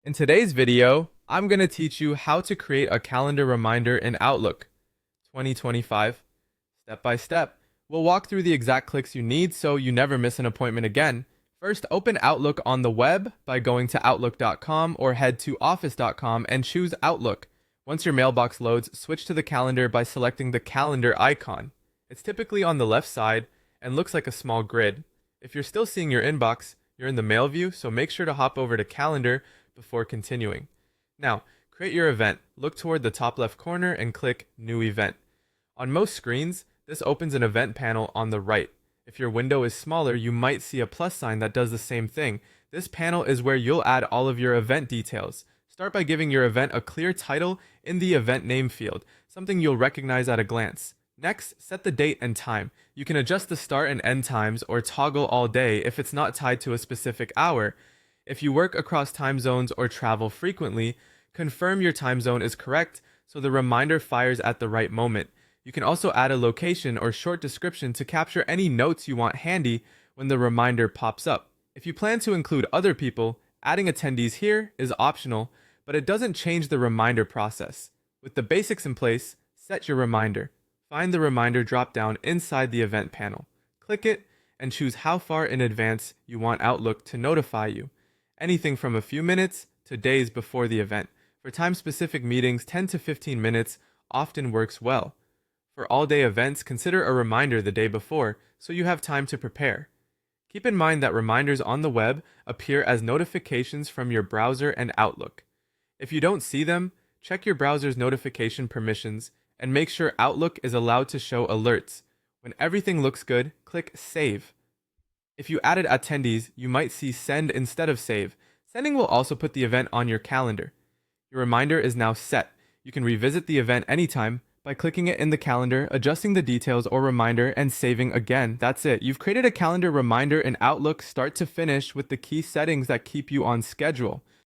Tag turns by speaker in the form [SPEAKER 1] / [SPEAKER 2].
[SPEAKER 1] In today's video, I'm going to teach you how to create a calendar reminder in Outlook 2025 step by step. We'll walk through the exact clicks you need so you never miss an appointment again. First, open Outlook on the web by going to outlook.com or head to office.com and choose Outlook. Once your mailbox loads, switch to the calendar by selecting the calendar icon. It's typically on the left side and looks like a small grid. If you're still seeing your inbox, you're in the mail view, so make sure to hop over to calendar before continuing. Now, create your event. Look toward the top left corner and click New Event. On most screens, this opens an event panel on the right. If your window is smaller, you might see a plus sign that does the same thing. This panel is where you'll add all of your event details. Start by giving your event a clear title in the event name field, something you'll recognize at a glance. Next, set the date and time. You can adjust the start and end times or toggle all day if it's not tied to a specific hour. If you work across time zones or travel frequently, confirm your time zone is correct so the reminder fires at the right moment. You can also add a location or short description to capture any notes you want handy when the reminder pops up. If you plan to include other people, adding attendees here is optional, but it doesn't change the reminder process. With the basics in place, set your reminder. Find the reminder drop-down inside the event panel. Click it and choose how far in advance you want Outlook to notify you. Anything from a few minutes to days before the event. For time-specific meetings, 10 to 15 minutes often works well. For all-day events, consider a reminder the day before so you have time to prepare. Keep in mind that reminders on the web appear as notifications from your browser and Outlook. If you don't see them, check your browser's notification permissions and make sure Outlook is allowed to show alerts. When everything looks good, click Save. If you added attendees, you might see Send instead of Save. Sending will also put the event on your calendar. Your reminder is now set. You can revisit the event anytime by clicking it in the calendar, adjusting the details or reminder, and saving again. That's it. You've created a calendar reminder in Outlook start to finish with the key settings that keep you on schedule.